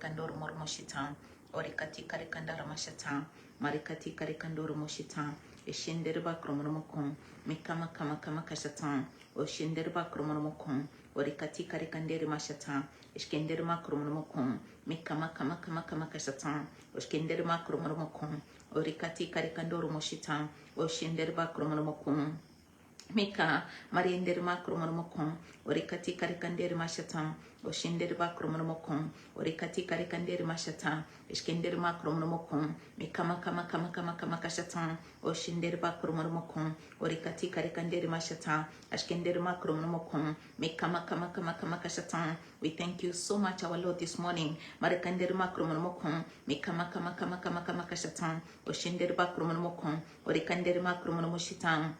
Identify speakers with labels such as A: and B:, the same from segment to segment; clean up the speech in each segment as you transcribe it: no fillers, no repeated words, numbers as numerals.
A: karikandoro mormoshita. Orikati karikandara mashata. Marikati karikandoro moshita. Eshenderba kromonomokon. Mikama kama kama kashata. Oshenderba kromonomokon. Orikati karikandere mashata. Eskenderma kromonomokon. Mikama kama kama kama kashata. Oskenderma kromonomokon. Orikati karikandoro moshita. Oshenderba kromonomokon. Mika marienderma kromonomokon. Orikati karikandere mashata. Oshenderba kromonomokon. Orikati karikandere mashata. Eskenderma kromonomokon. Mikama kama kama kama kama kashata. Oshenderba kromonomokon. Orikati karikandere mashata. Eskenderma kromonomokon. Mikama kama kama kama kashata. We thank you so much, our Lord, this morning. Marikanderma kromonomokon. Mikama kama kama kama kama kashata. Oshenderba kromonomokon. Orikanderma kromonomoshita.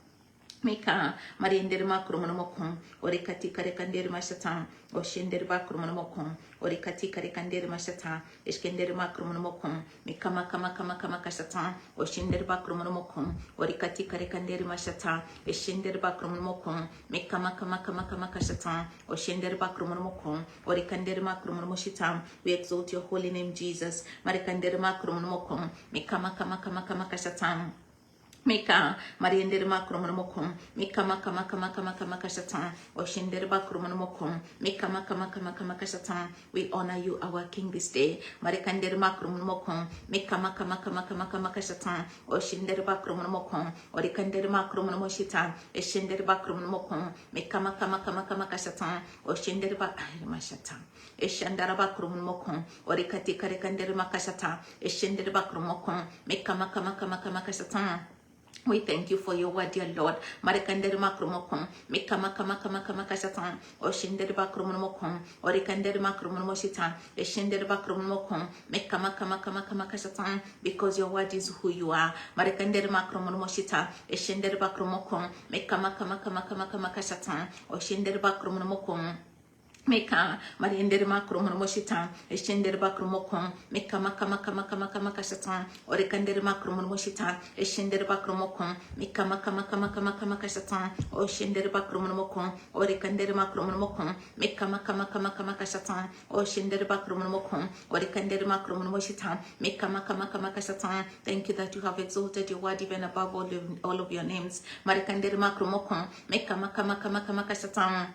A: Mika marienderma kromonomokon. Orikati karikandere shatan. Oshenderba kromonomokon. Orikati karikandere shatan. Eskenderma kromonomokon. Mikama kama kama kama kashatan. Oshenderba kromonomokon. Orikati karikandere shatan. Eshenderba kromonomokon. Mikama kama kama kama kashatan. Oshenderba kromonomokon. Orikanderma kromonomoshitan. We exalt your holy name, Jesus. Marikanderma kromonomokon. Mikama kama kama kama kashatan. Mika marienderma kromonomokon. Mika makama kama kama kama kashatan. Oshenderba kromonomokon. Mika makama kama kama kashatan. We honor you, our King, this day. Marikanderma kromonomokon. Mika makama kama kama kama kashatan. Oshenderba kromonomokon. Orikanderma kromonomoshitan. Eshenderba kromonomokon. Mika makama kama kama kashatan. Oshenderba mashatan. Eshandaraba kromonomokon. Orikati karekanderma kashatan. Eshenderba kromonomokon. Mika makama kama kama kashatan. We thank you for your word, dear Lord. Marikanderma kromokon, mikama kama kama kama kashatan, oshenderba kromokon, orikanderma kromoshitan, eshenderba kromokon, mikama kama kama kama kashatan, because your word is who you are. Marikanderma kromoshita, eshenderba kromokon, mikama kama kama kama kama kashatan, oshenderba kromokon. Meka marienderma kromoshita, eshenderba kromokon, meka makama kama kama kama kashatan, orikanderma kromoshita, eshenderba kromokon, meka makama kama kama kama kashatan, oshenderba kromokon, orikanderma kromokon, meka makama kama kama kashatan, oshenderba kromokon, orikanderma kromoshita, meka makama kama kashatan. Thank you that you have exalted your word even above all of your names. Marikanderma kromokon, meka makama kama kama kashatan.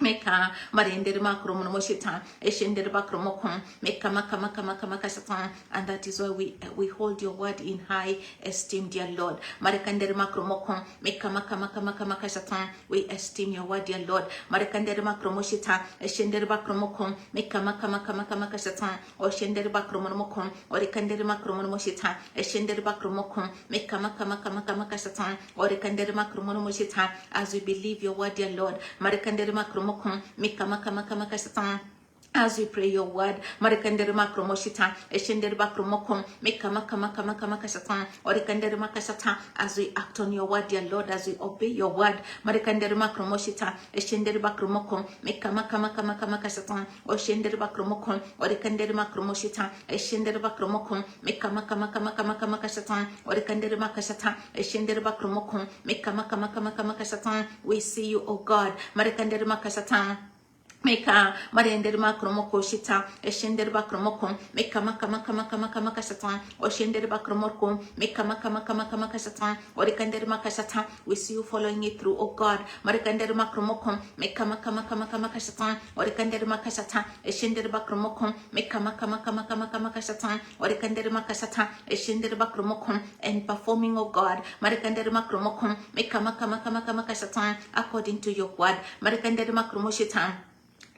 A: Meka marienderma kromoshita, eshenderba kromokon, meka makama kama kama kashatan, and that is why we hold your word in high esteem, dear Lord. Marikanderma kromokon, meka makama kama kama kashatan, we esteem your word, dear Lord. Marikanderma kromoshita, eshenderba kromokon, meka makama kama kama kashatan, oshenderba kromokon, orikanderma kromoshita, eshenderba kromokon, meka makama kama kama kashatan, orikanderma kromoshita. As we believe your word, dear Lord, marikanderma mikama kama kama kashatan. As we pray your word, marikanderma kromoshita, eshenderba kromokon, mikama kama kama kama kashatan, orikanderma kashata. As we act on your word, dear Lord, as we obey your word, marikanderma kromoshita, eshenderba kromokon, mikama kama kama kama kashatan, oshenderba kromokon, orikanderma kromoshita, eshenderba kromokon, mikama kama kama kama kama kashatan, orikanderma kashata, eshenderba kromokon, mikama kama kama kama kashatan. We see you, oh God, marikanderma kashatan. Meka marienderma kromoko shita, eshenderba kromokon, meka makama kama kama kama kashatan, oshenderba kromokon, meka makama kama kama kashatan, orikanderma kashatan. We see you following it through, oh God. Marikanderma kromokon, meka makama kama kama kashatan, orikanderma kashatan, eshenderba kromokon, meka makama kama kama kama kashatan, orikanderma kashatan, eshenderba kromokon, and performing, oh God, marikanderma kromokon, meka makama kama kama kashatan, according to your word. Marikanderma kromoshitan.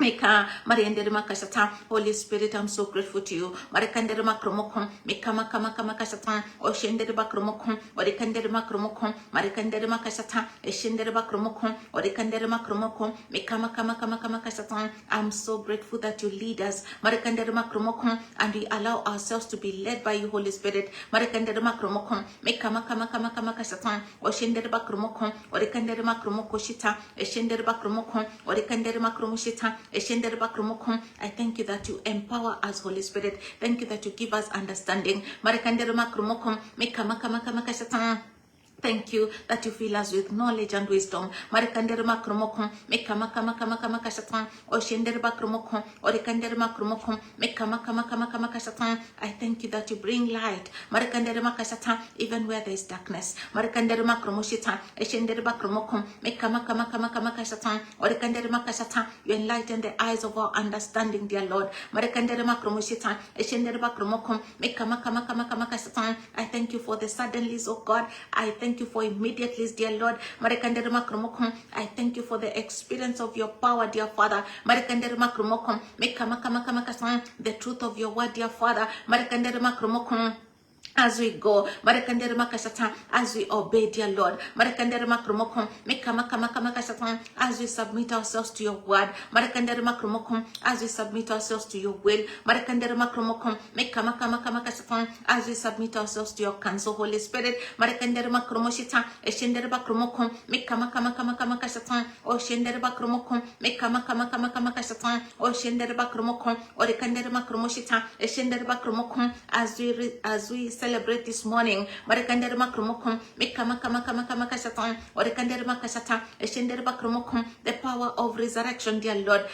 A: Meka marienderma kashata. Holy Spirit, I'm so grateful to you. Marikanderma kromokon, meka makama kama kashata, oshenderba kromokon, orikanderma kromokon, marikanderma kashata, eshenderba kromokon, orikanderma kromokon, meka makama kama kama kashata. I'm so grateful that you lead us, marikanderma kromokon, and we allow ourselves to be led by you, Holy Spirit. Marikanderma kromokon, meka makama kama kama kashata, oshenderba kromokon, orikanderma kromokoshita, eshenderba kromokon, orikanderma kromoshita. I thank you that you empower us, Holy Spirit. Thank you that you give us understanding. Thank you that you fill us with knowledge and wisdom. Marikandere makromokon, mekama kama kama kama kasatan, oshendere bakromokon, orikandere makromokon, mekama kama kama kama kasatan. I thank you that you bring light. Marikandere makasatan, even where there is darkness. Marikandere makromoshitan, eshendere bakromokon, mekama kama kama kama kasatan, orikandere makasatan. You enlighten the eyes of our understanding, dear Lord. Marikandere makromoshitan, eshendere bakromokon, mekama kama kama kama kasatan. I thank you for the suddenlies, oh God. I thank you for immediately, dear Lord. I thank you for the experience of your power, dear Father. The truth of your word, dear Father. As we go, as we obey, dear Lord, as we submit ourselves to your word, as we submit ourselves to your will, as we submit ourselves to your counsel, Holy Spirit, as we celebrate this morning, the power of resurrection, dear Lord.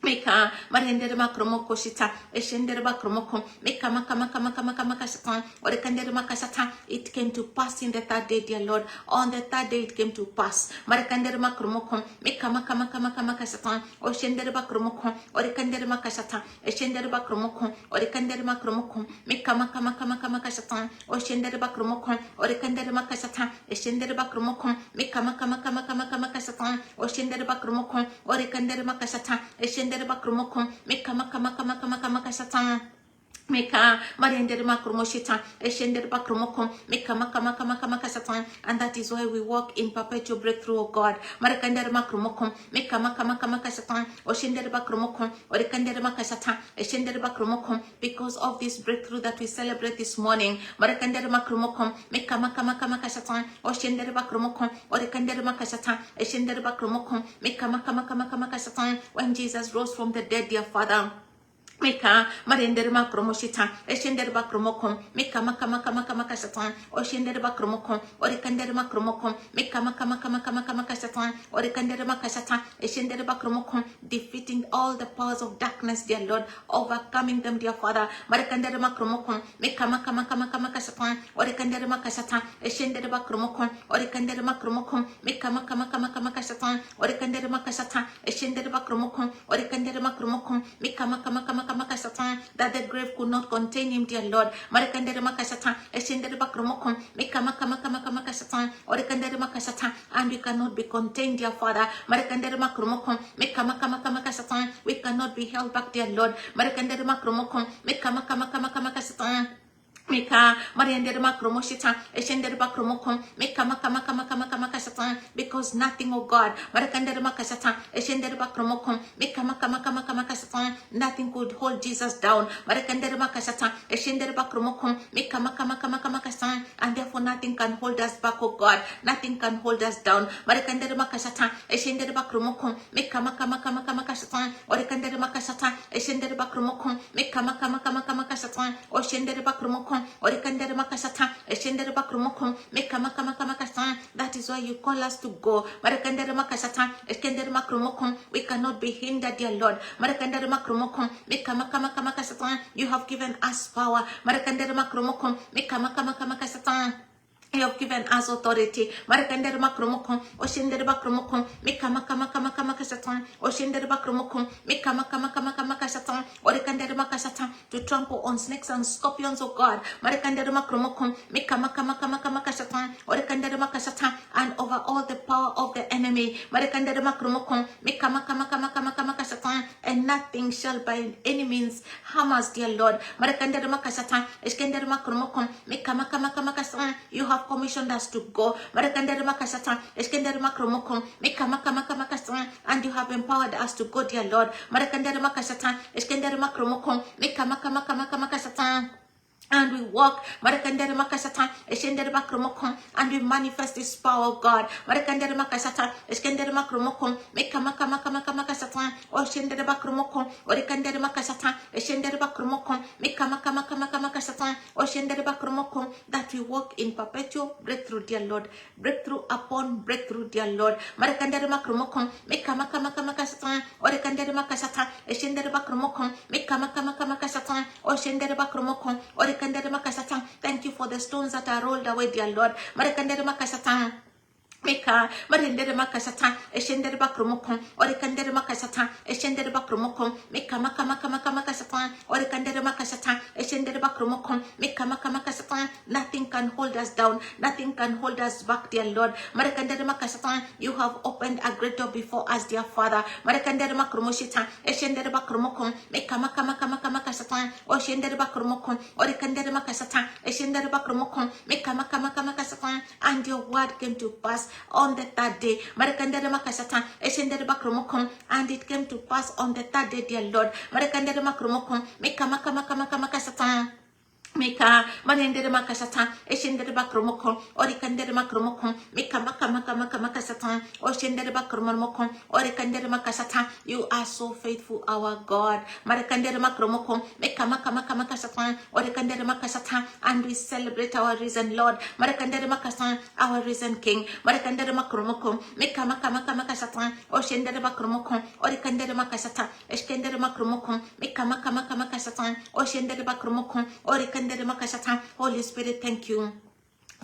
A: Meka marendere makromoko shita eshendere makromoko meka makama kama kama kama kasatan orekandere makasata. It came to pass in the third day, dear Lord. On the third day it came to pass. Marekandere makromoko meka makama kama kama kasatan oshendere makromoko orekandere makasata eshendere makromoko orekandere makromoko meka makama kama kama kasatan oshendere makromoko orekandere makasata eshendere makromoko meka makama kama kama kama kasatan oshendere makromoko orekandere makasata eshendere bakromoko meka makama kama kama kama kasatan Meka marendere makromoshita eshendere bakromoko meka makama kama kama kasatan. And that is why we walk in perpetual breakthrough, oh God. Marekandere makromoko meka makama kama kasatan oshendere bakromoko orekandere makasata eshendere bakromoko. Because of this breakthrough that we celebrate this morning, marekandere makromoko meka makama kama kasatan oshendere bakromoko orekandere makasata eshendere bakromoko meka makama kama kama kasatan. When Jesus rose from the dead, dear Father, Meka marendere makromoshita eshendere bakromoko meka makama kama kama kasatan oshendere bakromoko orekandere makromoko meka makama kama kama kama kasatan orekandere makasata eshendere bakromoko, defeating all the powers of darkness, dear Lord, overcoming them, dear Father. Marekandere makromoko meka makama kama kama kasatan orekandere makasata eshendere bakromoko orekandere makromoko meka makama kama kama kasatan orekandere makasata eshendere bakromoko orekandere makromoko meka makama kama that the grave could not contain him, dear Lord. Marekandere makasata eshendere bakromoko meka makama kama kama kasatan orekandere makasata, and we cannot be contained, dear Father. Marekandere makromoko meka makama kama kasatan, we cannot be held back, dear Lord. Marekandere makromoko meka makama kama kama kasatan. Meka mariendere makromoshita eshendere bakromoko meka makama kama kama kama kasatan, because nothing, oh God, marekandere makasata eshendere bakromoko meka makama kama kama kasatan, nothing could hold Jesus down. Marekandere makasata eshendere bakromoko meka makama kama kama kasatan, and therefore nothing can hold us back, oh God, nothing can hold us down. Marekandere makasata eshendere bakromoko meka makama kama kama kasatan orekandere makasata eshendere bakromoko meka makama kama kama kasatan oshendere bakromoko orekandere makasata eshendere bakromoko meka makama kama kasatan. That is why you call us to go. Marekandere makasata eshendere makromoko, we cannot be hindered, dear Lord. Marekandere makromoko meka makama kama kasatan, you have given us power. Marekandere makromoko meka makama kama kasatan, you have given us authority. Marekandere makromoko oshendere bakromoko meka makama kama kama kasatan oshendere bakromoko meka makama kama kama kasatan orekandere makasata, to trample on snakes and scorpions, oh God. Marekandere makromoko meka makama kama kama kasatan orekandere makasata, and over all the power of the enemy. Marekandere makromoko meka makama kama kama kama kasatan, and nothing shall by any means harm us, dear Lord. Marekandere makasata eshendere makromoko meka makama kama kasatan, you have commissioned us to go. Marekandere makasata eshendere makromoko meka makama kama kasatan, and you have empowered us to go, dear Lord. Marekandere makasata eshendere makromoko meka makama kama kama kasatan. and we walk, Marakandere Makasata, Eshendere Makromokon, and we manifest this power of God. Marakandere Makasata, Eskendere Makromokon, Mekamakamakamakasata, or Shendere Bakromokon, or Ekandere Makasata, Eshendere Bakromokon, Mekamakamakamakasata, or Shendere Bakromokon, that we walk in perpetual breakthrough, dear Lord. Breakthrough upon breakthrough, dear Lord. Marakandere Makromokon, Mekamakamakamakasata, or Ekandere Makasata, Eshendere Bakromokon, Mekamakamakamakasata, or Shendere Bakromokon, or thank you for the stones that are rolled away, dear Lord. Meka, Marindere Makasata, Eshendere Bakromokon, or Ekandere Makasata, Eshendere Bakromokon, Meka Makamakamakamakasata, or Ekandere Makasata, Eshendere Bakromokon, Meka Makamakasata. Nothing can hold us down, nothing can hold us back, dear Lord. Marekandere Makasata, you have opened a great door before us, dear Father. Marekandere Makromoshita, Eshendere Bakromokon, Meka Makamakamakamakasata, or Shendere Bakromokon, or Ekandere Makasata, Eshendere Bakromokon, Meka Makamakamakamakasata, and your word came to pass on the third day. Marekandere Makasata, Eshendere Bakromokon, and it came to pass on the third day, dear Lord. Marekandere Makromokon, Meka Makamakamakamakasata. Meka Marendere Makasata, Eshendere Bakromokon, Orikandere Makromokon, Meka Makamakamakamakasata, Oshendere Bakromokon, Orikandere Makasata. You are so faithful, our God. Marekandere Makromokon, Meka Makamakamakamakasata, Orikandere Makasata, and we celebrate our risen Lord. Marekandere Makasata, our risen King. Marekandere Makromokon, Meka Makamakamakamakasata, Oshendere Bakromokon, Orikandere Makasata, Eskendere Makromokon, Meka Makamakamakamakasata, Oshendere Bakromokon, Orikandere Makasata. Holy Spirit, thank you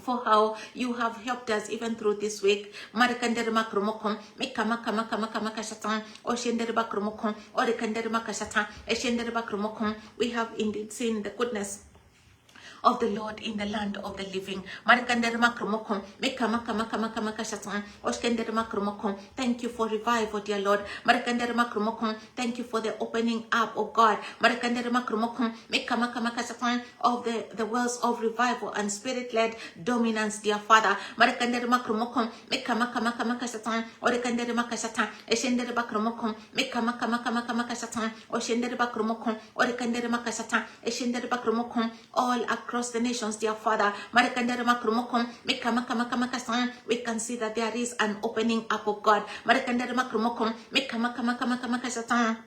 A: for how you have helped us even through this week. Marekandere Makromokon, Mekamakamakamakasata, Oshendere Bakromokon, Orikandere Makasata, Eshendere Bakromokon. We have indeed seen the goodness of the Lord in the land of the living. Marekandere Makromokon, Mekamakamakamakasata, Oskendere Makromokon. Thank you for revival, dear Lord. Marekandere Makromokon. Thank you for the opening up, oh God. Marekandere Makromokon, Mekamakamakamakasata, of the wells of revival and spirit-led dominance, dear Father. Marekandere Makromokon, Mekamakamakamakasata, Orekandere Makasata, Eshendere Bakromokon, Mekamakamakamakasata, Oshendere Bakromokon, Orekandere Makasata, Eshendere Bakromokon, all across the nations, dear Father. Marekandere Makromokon, Mekamakamakamakasata. We can see that there is an opening up of God. Marekandere Makromokon, Mekamakamakamakasata.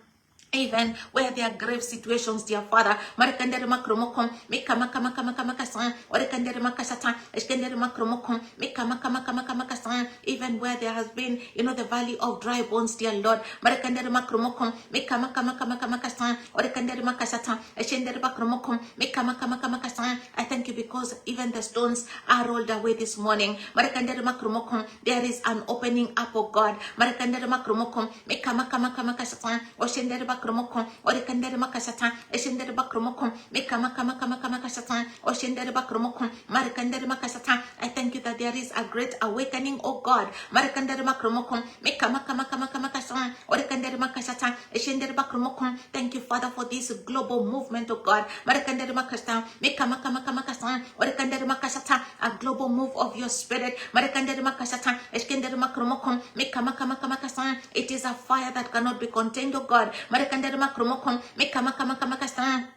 A: Even where there are grave situations, dear Father, Marekandere Makromokon, Mekamakamakamakasata, Orekandere Makasata, Eskendere Makromokon, Mekamakamakamakasata. Even where there has been, the valley of dry bones, dear Lord, Marekandere Makromokon, Mekamakamakamakasata, Orekandere Makasata, Eshendere Makromokon, Mekamakamakamakasata. I thank you because even the stones are rolled away this morning. Marekandere Makromokon, there is an opening up of God. Marekandere Makromokon, Mekamakamakamakasata, Oshendere Bakromokon, Orekandere Makasata, Eshendere Bakromokon, Mekamakamakamakasata, Oshendere Bakromokon, Marekandere Makasata. I thank you that there is a great awakening, oh God. Marekandere Makromokon, Mekamakamakamakasata, Orekandere Makasata, Eshendere Bakromokon. Thank you, Father, for this global movement, oh God. Marekandere Makasata, Mekamakamakamakasata, Orekandere Makasata, a global move of your spirit. Marekandere Makasata, Eshendere Makromokon, Mekamakamakamakasata. It is a fire that cannot be contained, oh God. Marekandere Makromokon, Mekamakamakamakasata.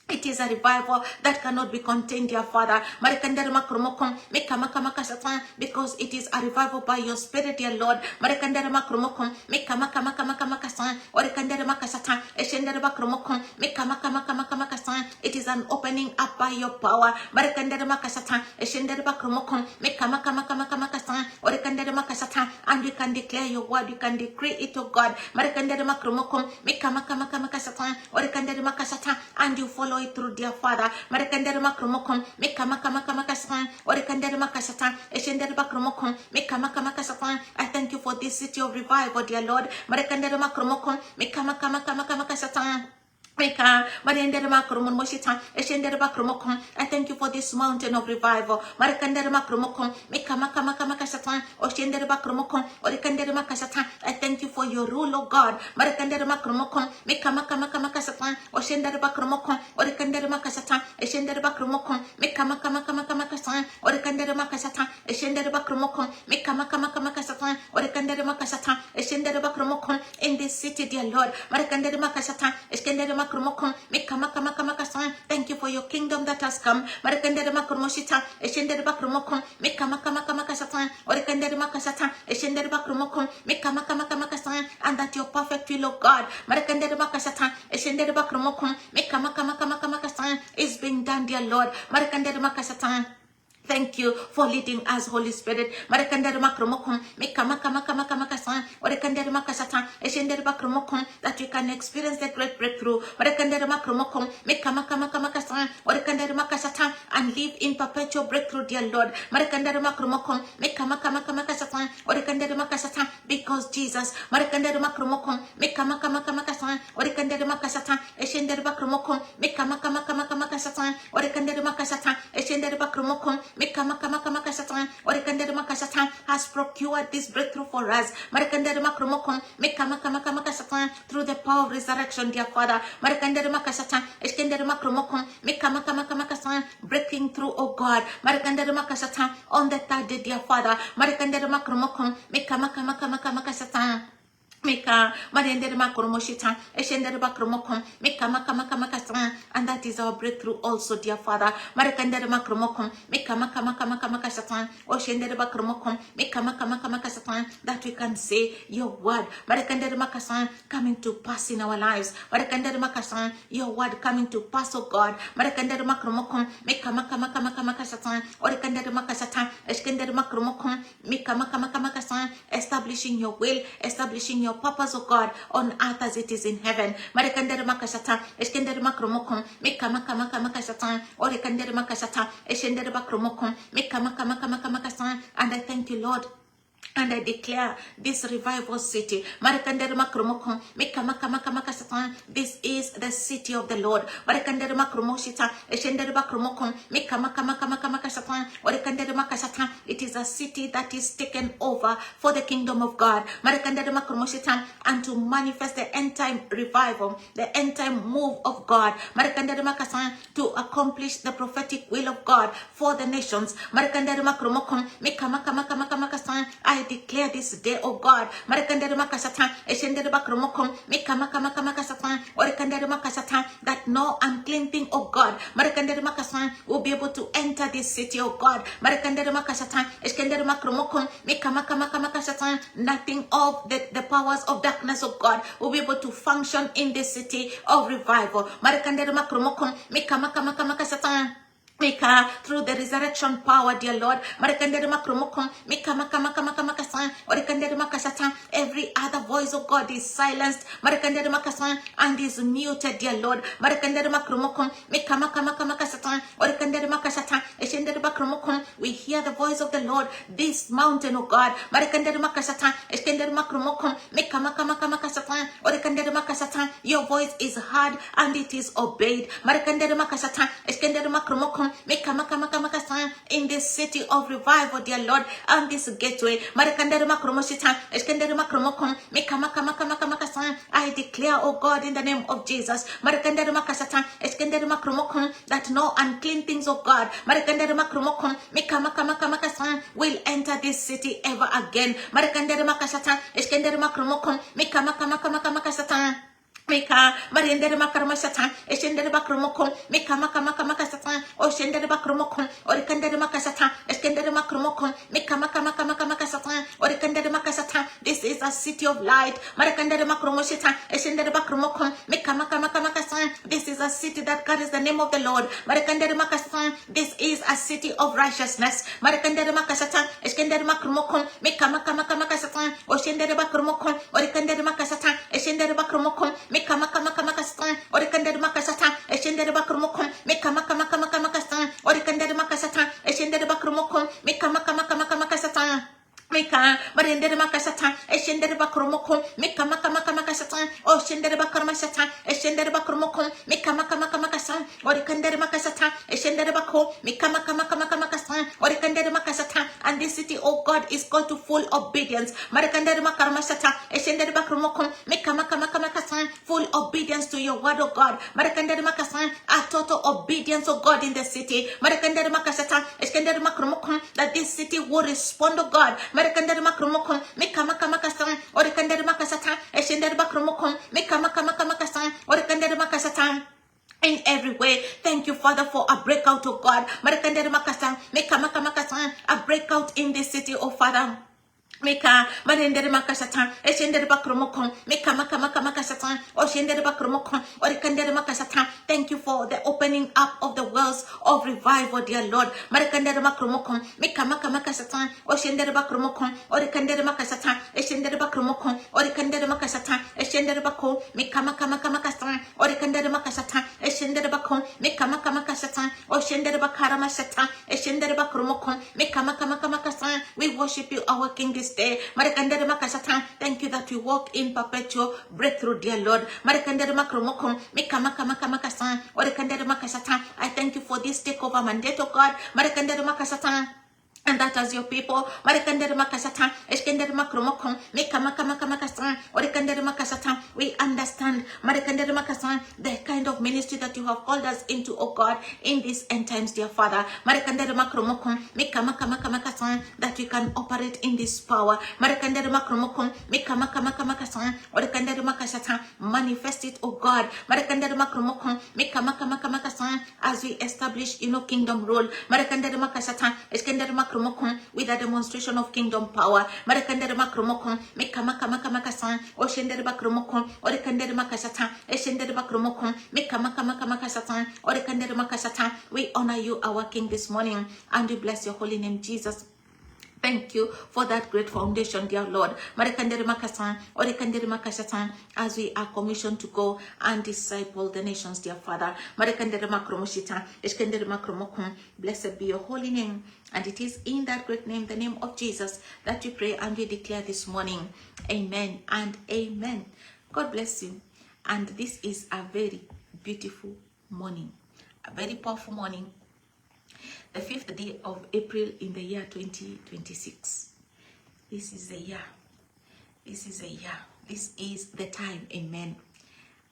A: It is a revival that cannot be contained, dear Father. Marekandere Makromokon, Mekamakamakamakasata, because it is a revival by your spirit, dear Lord. Marekandere Makromokon, Mekamakamakamakasata, Orekandere Makasata, Eshendere Makromokon, Mekamakamakamakasata. It is an opening up by your power. Marekandere Makasata, Eshendere Makromokon, Mekamakamakamakasata, Orekandere Makasata, and we can declare your word, you can decree it, oh God. Marekandere Makromokon, Mekamakamakamakasata, Orekandere Makasata, and you follow it through, dear Father. Marekandere Makromokon, Mekamakamakamakasata, Orekandere Makasata, Eshendere Makromokon, Mekamakamakamakasata. I thank you for this city of revival, dear Lord. Marekandere Makromokon, Mekamakamakamakasata. I thank you for this mountain of revival. I thank you for your rule, oh God. In this city, dear Lord, Thank you for your kingdom that has come. And that your perfect will, oh God, is being done, dear Lord. Thank you for leading us, Holy Spirit. That we can experience the great breakthrough. And live in perpetual breakthrough, dear Lord. Because Jesus, has procured this breakthrough for us through the power of resurrection, dear Father. Breaking through, oh God, on the third day, dear Father. And that is our breakthrough also, dear Father. That we can say your word coming to pass in our lives. Your word coming to pass, oh God. Establishing your will, establishing your purpose, oh God, on earth as it is in heaven. And I thank you, Lord. And I declare this revival city. This is the city of the Lord. It is a city that is taken over for the kingdom of God. And to manifest the end time revival, the end time move of God. To accomplish the prophetic will of God for the nations. I declare this day, oh God, that no unclean thing, oh God, will be able to enter this city, oh God. Nothing of the powers of darkness, oh God, will be able to function in this city of revival. Through the resurrection power, dear Lord. Every other voice of God is silenced and is muted, dear Lord. We hear the voice of the Lord. This mountain, oh God, your voice is heard and it is obeyed. In this city of revival, dear Lord, and this gateway, I declare, oh God, in the name of Jesus, that no unclean things, oh God, will enter this city ever again. Mariendere makarmasatan, eshendere bakromokon, mikamakamakamakasatan, o shendere bakromokon, or kandere makasatan, eskendere makromokon, mikamakamakamakasatan, or kandere makasatan. This is a city of light. Marakandere makromoshitan, eshendere bakromokon, mikamakamakamakasatan. This is a city that carries the name of the Lord. Marakandere makasatan. This is a city of righteousness. Marakandere makasatan, eskendere makromokon, mikamakamakamakasatan, o shendere bakromokon, or kandere makasatan, eshendere bakromokon. Mikamakamakamakastan, or Kandere Makasatan, a Shendere Bakromokon, Mikamakamakamakastan, or Kandere Makasatan, a Shendere Bakromokon, Mikamakamakamakasatan. Mika, Mariendere Makasatan, a Shendere Bakromokon, Mikamakamakamakasatan, or Shendere Bakramasatan, a Shendere Bakromokon, Mikamakamakamakastan, or Kandere Makasatan, a Shendere Bako, Mikamakamakamakastan, or Kandere Makasatan, and this city, oh God, is called to full obedience. Marakandere Makarmasatan, a Shendere Bakromokon, Mikamakamakamakastan, full obedience to your word, oh God. Marakandere Makasan, a total obedience, oh God, in the city. Marakandere Makasatan, a Shendere Makromokon, that this city will respond, oh God. Marakandere makromokon, mikamakamakasan, or kandere makasatan, a Shendere bakromokon, mikamakamakamakastan, or kandere makasatan, in every way. Thank you, Father, for a breakout, oh God. Marekandere makasa, meka maka makasa, a breakout in this city, oh Father. Meka marendere makasatan eshendere bakromokon meka maka makasatan oshendere bakromokon orikandere makasatan. Thank you for the opening up of the wells of revival, dear Lord. Marekandere makromokon meka maka makasatan oshendere bakromokon orikandere makasatan eshendere bakromokon orikandere makasatan eshendere bakon meka maka makasatan orikandere makasatan eshendere bakon meka maka makasatan oshendere bakara masatan eshendere bakromokon meka maka makasatan. We worship you, our King, this day. Marekandere makasatan. Thank you that we walk in perpetual breakthrough, dear Lord. Marekandere makromokon meka maka makasatan orekandere makasatan. I thank you for this takeover mandate, oh God. Marekandere makasatan. And that as your people, Marekandere makasatan, Eskandere makromokon, meka maka makasatan, orekandere makasatan. We understand, Marekandere makasatan, the kind of ministry that you have called us into, oh God, in these end times, dear Father. Marekandere makromokon, meka maka makasatan, that we can operate in this power. Marekandere makromokon, meka maka makasatan, orekandere makasatan. Manifest it, oh God. Marekandere makromokon, meka maka makasatan, as we establish, kingdom rule. Marekandere makasatan, Eskandere makromokon, with a demonstration of kingdom power. Marekandere makromokon, meka maka makasatan, oshendere makromokon, orekandere makasatan, eshendere makromokon, meka maka makasatan, orekandere makasatan. We honor you, our King, this morning, and we bless your holy name, Jesus. Thank you for that great foundation, dear Lord. Marekandere makasatan, orekandere makasatan, as we are commissioned to go and disciple the nations, dear Father. Marekandere makromoshita, eskandere makromokon. Blessed be your holy name. And it is in that great name, the name of Jesus, that we pray and we declare this morning. Amen and amen. God bless you. And this is a very beautiful morning, a very powerful morning. The 5th day of April in the year 2026. This is the year. This is the year. This is the time. Amen.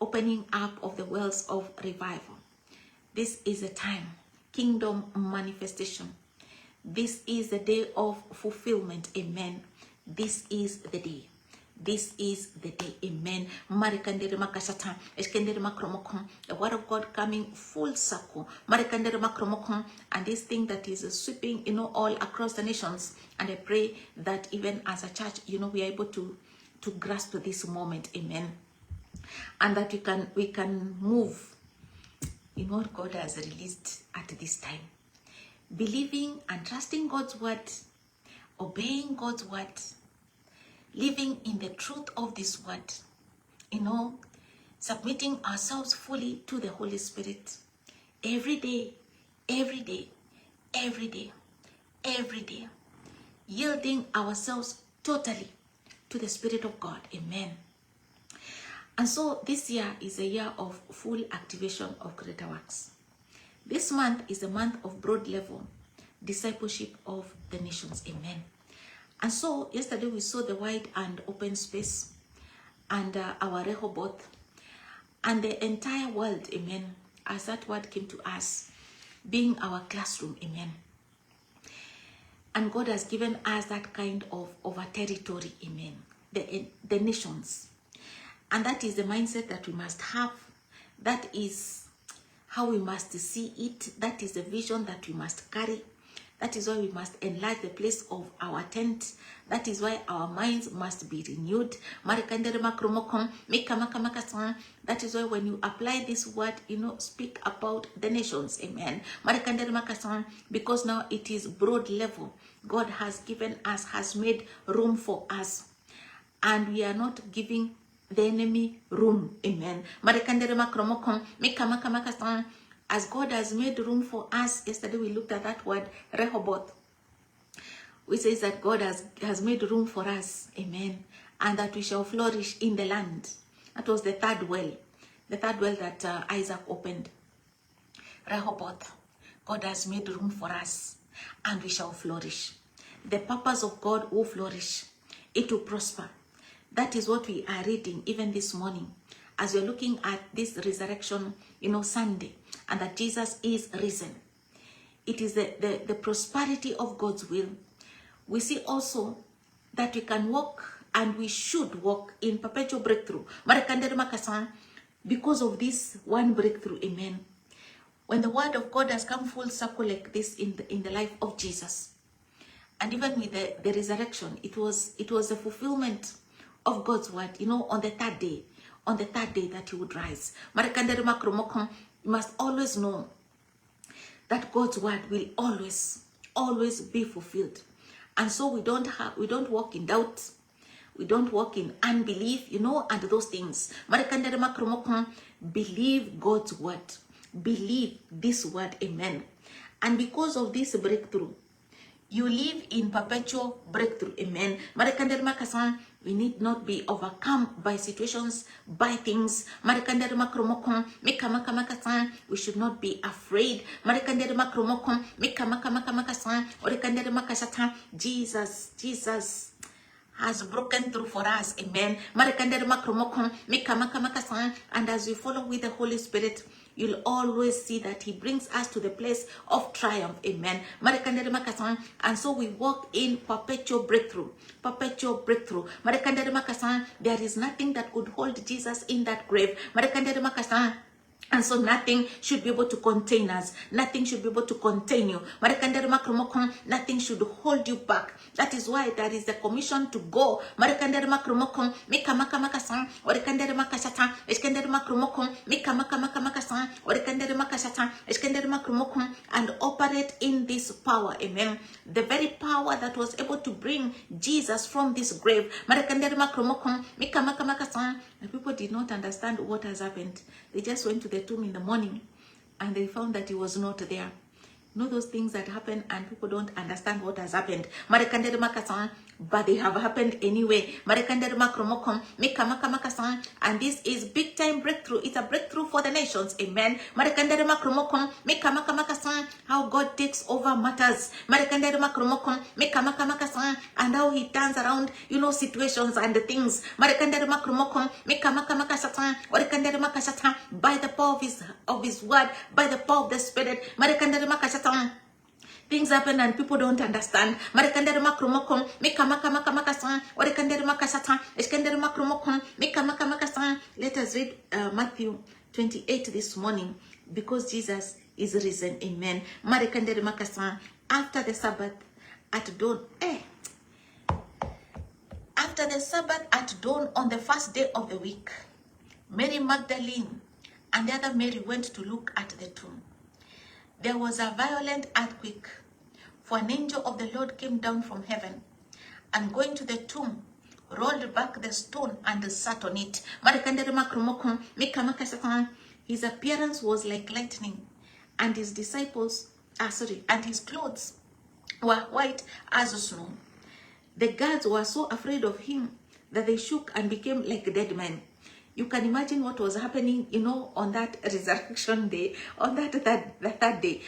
A: Opening up of the wells of revival. This is the time. Kingdom manifestation. This is the day of fulfillment. Amen. This is the day. This is the day. Amen. Marekandere makasatan, eskendere makromokon. The word of God coming full circle. Marekandere makromokon, and this thing that is sweeping, all across the nations. And I pray that even as a church, we are able to grasp this moment. Amen. And that we can move in what God has released at this time. Believing and trusting God's word, obeying God's word, living in the truth of this word, submitting ourselves fully to the Holy Spirit every day, every day, every day, every day, yielding ourselves totally to the Spirit of God. Amen. And so this year is a year of full activation of greater works. This month is a month of broad level discipleship of the nations. Amen. And so yesterday we saw the wide and open space and our Rehoboth and the entire world. Amen. As that word came to us, being our classroom. Amen. And God has given us that kind of a territory. Amen. The nations. And that is the mindset that we must have. That is how we must see it. That is the vision that we must carry. That is why we must enlarge the place of our tent. That is why our minds must be renewed. That is why when you apply this word, speak about the nations. Amen. Because now it is broad level. God has given us, has made room for us. And we are not giving the enemy room. Amen. As God has made room for us. Yesterday we looked at that word Rehoboth, which says that God has made room for us. Amen. And that we shall flourish in the land. That was the third well that Isaac opened. Rehoboth. God has made room for us and we shall flourish. The purpose of God will flourish. It will prosper. That is what we are reading even this morning as we're looking at this resurrection, Sunday, and that Jesus is risen. It is the prosperity of God's will. We see also that we can walk and we should walk in perpetual breakthrough. because of this one breakthrough. Amen. When the word of God has come full circle like this in the life of Jesus, and even with the resurrection, it was a fulfillment of God's word. You know, on the third day that he would rise. You must always know that God's word will always be fulfilled. And so we don't walk in doubt, we don't walk in unbelief, you know, and those things. Believe God's word, believe this word. Amen. And because of this breakthrough, you live in perpetual breakthrough. Amen. We need not be overcome by situations, by things. We should not be afraid. Jesus has broken through for us. Amen. And as we follow with the Holy Spirit, you'll always see that he brings us to the place of triumph. Amen. And so we walk in perpetual breakthrough. Perpetual breakthrough. There is nothing that could hold Jesus in that grave. And so nothing should be able to contain us. Nothing should be able to contain you. Nothing should hold you back. That is why there is the commission to go. And operate in this power. Amen. The very power that was able to bring Jesus from this grave. And people did not understand what has happened. They just went to the tomb in the morning and they found that he was not there. You know those things that happen and people don't understand what has happened. But they have happened anyway. And this is big time breakthrough. It's a breakthrough for the nations. Amen. How God takes over matters. And how he turns around, you know, situations and the things. By the power of his word, by the power of the Spirit. Things happen and people don't understand. Let us read Matthew 28 this morning, because Jesus is risen. Amen. After the Sabbath at dawn, after the Sabbath at dawn on the first day of the week, Mary Magdalene and the other Mary went to look at the tomb. There was a violent earthquake, for an angel of the Lord came down from heaven, and going to the tomb, rolled back the stone and sat on it. His appearance was like lightning, and his and his clothes were white as snow. The guards were so afraid of him that they shook and became like dead men. You can imagine what was happening, you know, on that resurrection day, on that third day.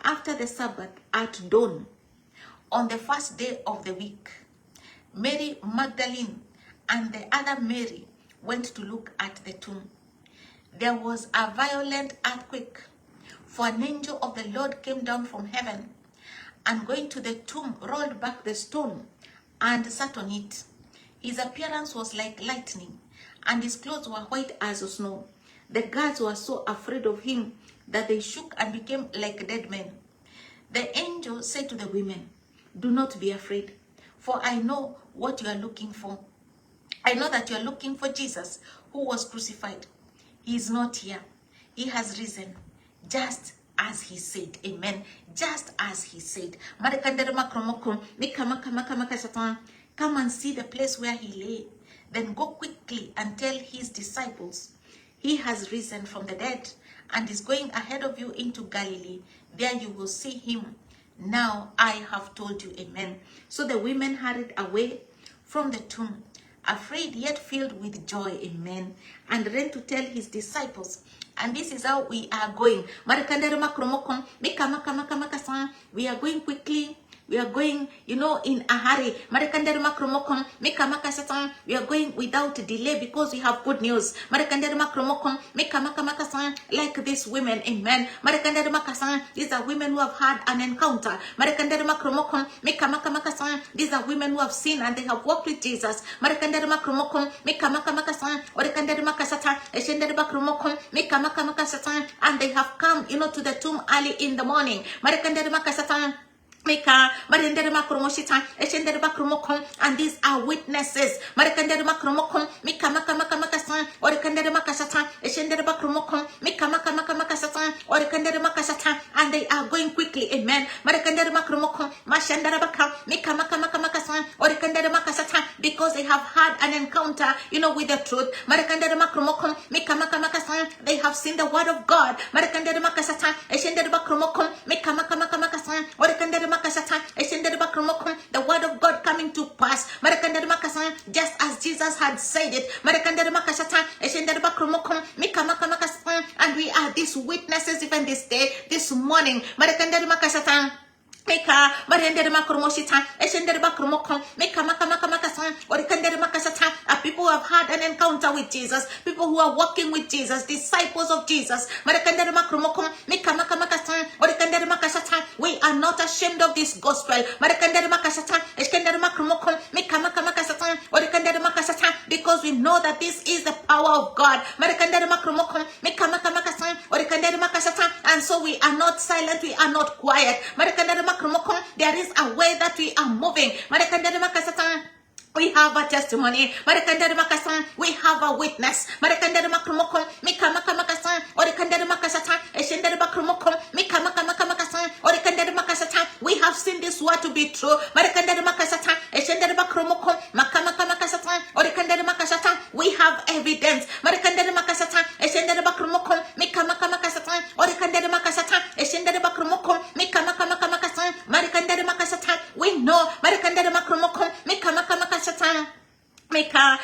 A: After the Sabbath at dawn, on the first day of the week, Mary Magdalene and the other Mary went to look at the tomb. There was a violent earthquake, for an angel of the Lord came down from heaven, and going to the tomb, rolled back the stone and sat on it. His appearance was like lightning, and his clothes were white as snow. The guards were so afraid of him that they shook and became like dead men. The angel said to the women, "Do not be afraid, for I know what you are looking for. I know that you are looking for Jesus, who was crucified. He is not here. He has risen, just as he said." Amen. Just as he said. Come and see the place where he lay. Then go quickly and tell his disciples, he has risen from the dead and is going ahead of you into Galilee. There you will see him. Now I have told you. Amen. So the women hurried away from the tomb, afraid yet filled with joy. Amen. And ran to tell his disciples. And this is how we are going. We are going quickly We are going, in a hurry. Marekandere makromokom, mika makasatan. We are going without delay because we have good news. Marekandere makromokom, mika makamakasan, like these women, amen. Marekandere makasan, these are women who have had an encounter. Marekandere makromokom, mika makamakasan, these are women who have seen and they have walked with Jesus. Marekandere makromokom, mika makamakasan, orekandere makasatan, eshendere makromokom, mika makamakasatan, and they have come, to the tomb early in the morning. Marekandere makasatan. Meka, Marendere Makromoshita, Eshendere Makromokon, and these are witnesses. Marekandere Makromokon, Mika Makamakasatan, or Kandere Makasatan, Eshendere Makromokon, Mika Makamakasatan, or Kandere Makasatan, and they are going quickly, amen. Marekandere Makromokon, Mashandara Baka, Mika Makamakasatan, or Kandere Makasatan, because they have had an encounter, with the truth. Marekandere Makromokon, Mika Makamakasatan, they have seen the word of God. Marekandere Makasatan, Eshendere Makromokon, Mika Makamakasatan, or Kandere the word of God coming to pass. Just as Jesus had said it. And we are these witnesses even this day, this morning. Meka, Marendere Makromoshita, Eshendere Makromokon, Meka Makamakamasan, or Kandere Makasata, people who have had an encounter with Jesus, people who are walking with Jesus, disciples of Jesus. Marekandere Makromokon, Meka Makamakasan, or Kandere Makasata, we are not ashamed of this gospel. Marekandere Makasata, Eshendere Makromokon, Meka Makamakasatan, or Kandere Makasata, because we know that this is the power of God. Marekandere Makromokon, Meka Makamakasan, or Kandere Makasata, and so we are not silent, we are not quiet. There is a way that we are moving. We have a testimony. We have a witness. We have seen this word to be true. We have evidence. We know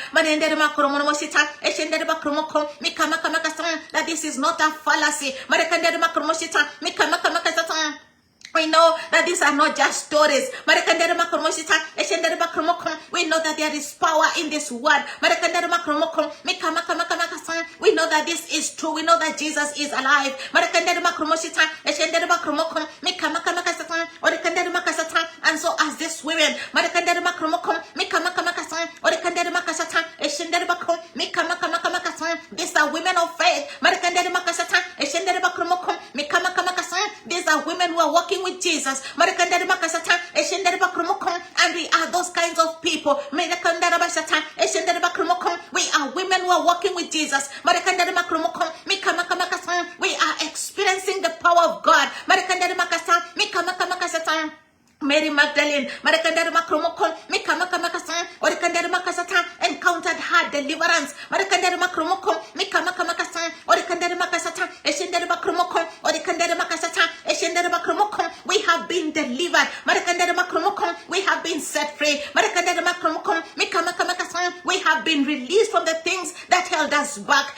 A: that this is not a fallacy. We know that these are not just stories. We know that there is power in this word. We know that this is true. We know that Jesus is alive. And so as this women, these are women of faith. These are women who are walking with Jesus. And we are those kinds of people. We are women who are walking with Jesus. We are experiencing the power of God. Mary Magdalene, encountered her deliverance. We have been delivered. We have been set free. We have been released from the things that held us back.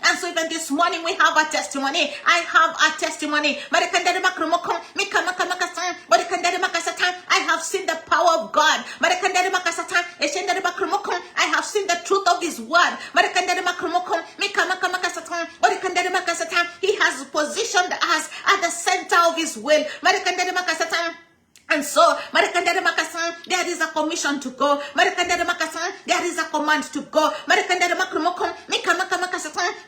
A: And so even this morning we have a testimony. I have a testimony. I have seen the power of God. I have seen the truth of His word. He has positioned us at the center of His will. And so, there is a commission to go. There is a command to go.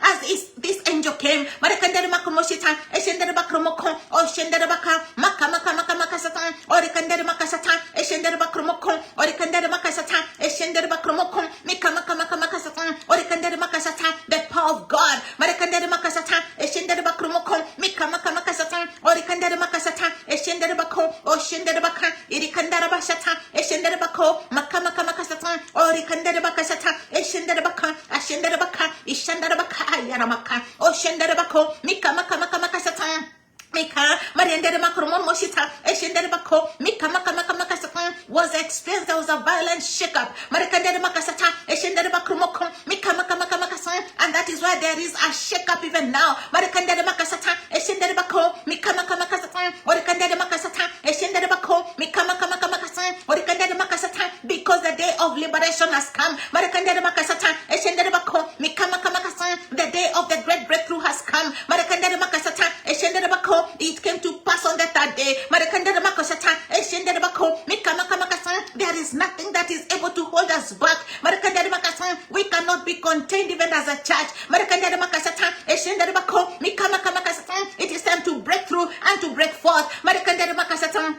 A: As this angel came, the power of God. Was experienced. There was a violent shake-up. And that is why there is a shake-up even now. of liberation has come. Marakandere makasata, eshendere bako, mikama kamakasa, the day of the great breakthrough has come. Marakandere makasata, eshendere bako, it came to pass on the third day. Marakandere makasata, eshendere bako, mikama kamakasa, there is nothing that is able to hold us back. Marakandere makasa, we cannot be contained even as a church. Marakandere makasata, eshendere bako, mikama kamakasa, it is time to break through and to break forth. Marakandere makasata,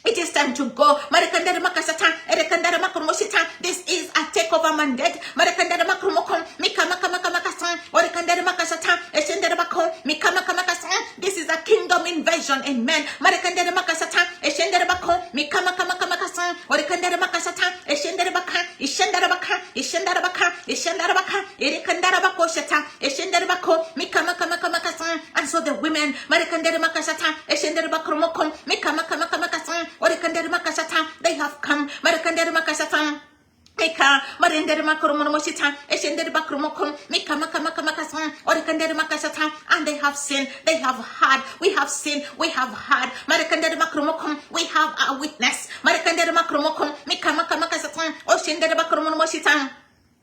A: it is time to go. Marakandere makasata, erekandere makromosita. This is a takeover mandate. Marakandere makromokon, mikama kamakasa, orekandere makasata, eshendere bako, mikama kamakasa. This is a kingdom invasion. Amen. Marakandere makasata, eshendere bako, mikama kamakasa, orekandere makasata, eshendere baka, ishendere baka, ishendere baka, ishendere baka, erekandere bako shata, eshendere bako, mikama kamakasa. And so the women, marakandere makasata, eshendere bakromokon, mikama kamakasa. They have come. Marakandere makasata. Mika, Marendere Makromoshita, Eshendere Bakromokom, Mika Makamakasa, Orekandere Makasata, and they have sinned, they have had, we have sinned, we have had, Marakandere Makromokom, we have a witness, Marakandere Makromokom, Mika Makamakasata, Oshendere Bakromoshita.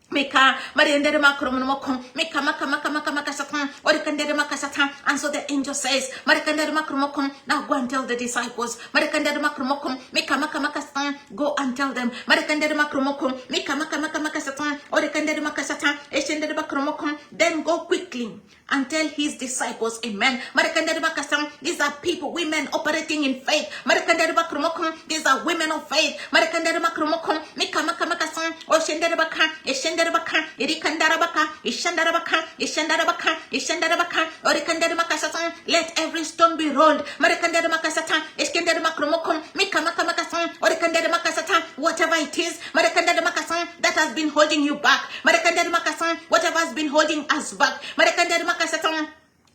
A: Mika, Mariendere Makromokom, Mika Makamakasatan, Orekandere Makasata, and so the angel says, Marakandere Makromokom, now go and tell the disciples, Marakandere Makromokom, Mika Makamakasatan, go and tell them, Marakandere Makromokom, Mika Makamakasatan, Orekandere Makasata, Eshendere Makromokom, then go quickly and tell his disciples, amen. Marakandere Makasatan, these are people, women operating in faith. Marakandere Makromokom, these are women of faith. Marakandere Makromokom, Mika Makamakasatan, Oshendere Baka, Ishendarabaka, Irikandarabaka, Ishandarabaka, Ishandarabaka, Ishandarabaka, Orikandar Makasatan, let every stone be rolled. Marakandar Makasatan, Iskandar Makromokom, Mikamaka Makasatan, Orikandar Makasatan, whatever it is, Marakandar Makasatan, that has been holding you back. Marakandar Makasatan, whatever has been holding us back. Marakandar Makasatan.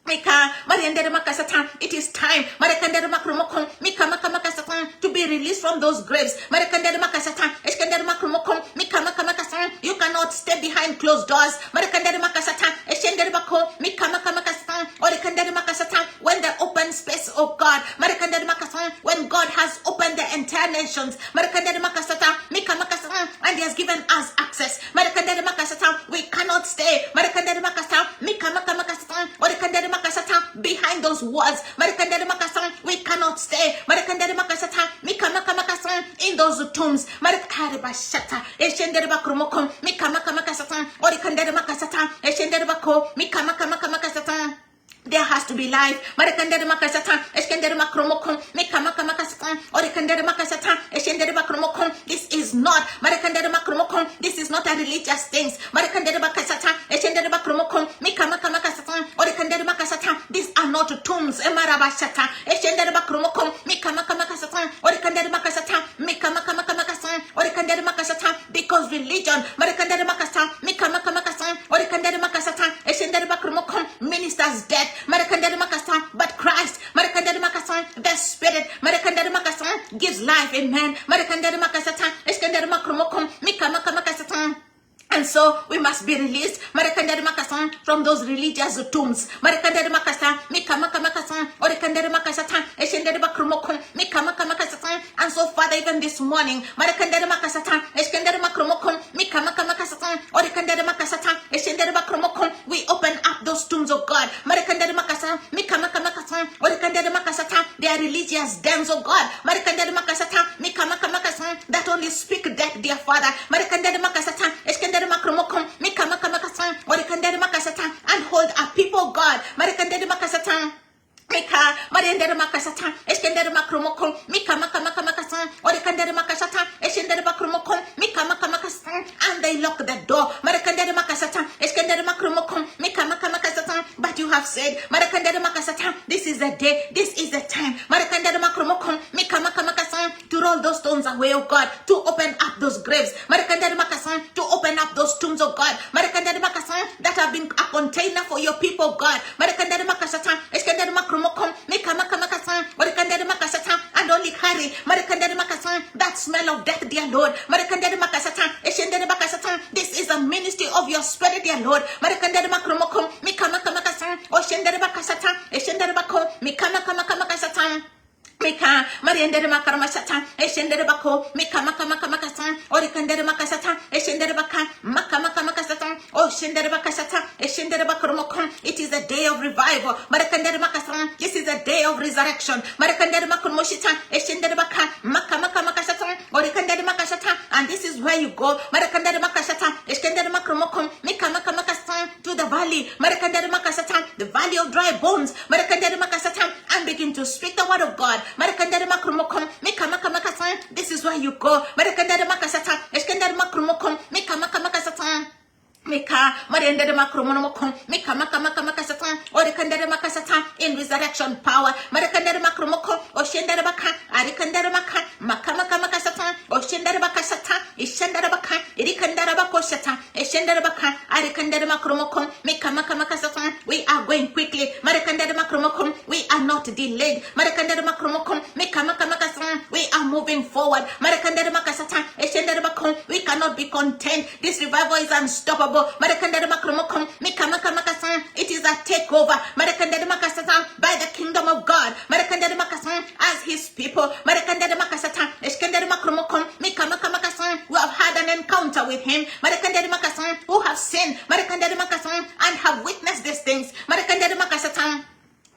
A: Mika, Mariandere Makasatan, it is time, Marakandere Makromokon, Mika Makamakasatan, to be released from those graves. Marakandere Makasatan, Eskandere Makromokon, Mika Makamakasatan, you cannot stay behind closed doors. Marakandere Makasatan, Eshendere Bako, Mika Makamakasatan, Orikandere Makasatan, when the open space of God, Marakandere Makasatan, when God has opened the entire nations, Marakandere Makasatan, Mika Makasatan, and He has given us access. Marakandere Makasatan, we cannot stay. Marakandere Makasatan, Mika Makamakasatan, Orikandere Makasata, behind those walls. Marakandere Makasata, we cannot stay. Marakandere Makasata, Mika Makamakasata, in those tombs. Marakandere Bashata, Eshendere Bakromokon, Mika Makamakasata, Orikandere Makasata, Eshendere Bako, Mika Makamakasata. There has to be life. Marakandere Makasata, Eskandere Makromokon, Mika Makamakasata, Orikandere Makasata, Eshendere Bakromokon. This is not Marakandere Makromokon. This is not a religious thing. Marakandere Makasata, Eshendere Bakromokon, Mika Makamakasata, Orikandere Makasata. These are not tombs. Emarabashata, Eshendere Bakromokon, Mika Makamakasata, Orikandere Makasata, Mika Makamakasata, Orikandere Makasata. Because religion, Marakandere Makasata, Mika Makamakasata, Orikandere Makasata, Eshendere Bakromokon, ministers death. Marakandere Makasata, but Christ, Marakandere Makasata, the Spirit, Marakandere Makasata, gives life. Amen. Marakandere Makasata, Eskandere Makromokom, Mika Makamakasata. And so we must be released, Marakandere Makasata, from those religious tombs. Marakandere Makasata, Mika Makamakasata, Orikandere Makasata, Eshendere Bakromokon, Mika Makamakasata. And so, Father, even this morning, Marakandere Makasata, Eskandere Makromokon, Mika Makamakasata, Orikandere Makasata, Eshendere Bakromokon, we open up those tombs of God. Marakandere Makasata, Mika Makamakasata, Orikandere Makasata, they are religious dens of God. Marakandere Makasata, Mika Makamakasata, that only speak death, dear Father. Marakandere Makasata, Eskandere Makromokom, Mika Makamakasata, Orikandere Makasata, and hold a people, God. Marakandere Makasata. Mika, Mariendere Makasata, Eskandere Makromokon, Mika Makamakasata, Orikandere Makasata, Eshendere Bakromokon, Mika Makamakasata, and they lock the door. Marakandere Makasata, Eskandere Makromokon, Mika Makamakasata, but you have said, Marakandere Makasata, this is the day, this is the time. Marakandere Makromokon, Mika Makamakasata, to roll those stones away, oh God, to open up those graves. Marakandere Makasata, to open up those tombs, oh God. Marakandere Makasata, that have been a container for your people, God. Marakandere Makasata, Eskandere Makromokon, Mika Makamakasata, Orikandere Makasata, and only carry Marakandere Makasata, that smell of death, dear Lord. Marakandere Makasata, Eshendere Makasata, this is a ministry of your spirit, dear Lord. Marakandere Makromokon, Mika Makamakasata, Oshendere Makasata, Eshendere Bako, Mika Makamakasata. Mika, Mariendere Makaramasata, Eshendere Bako, Mika Makamakasata, Orikandere Makasata, of revival. This is a day of resurrection. And this is where you go to the valley, the valley of dry bones, and begin to speak the word of God. This is where you go. In resurrection power. We are going quickly. We are not delayed. We are moving forward. We cannot be contained. This revival is unstoppable. It is a takeover by the kingdom of God as his people. Who have had an encounter with him, who have seen and have witnessed these things.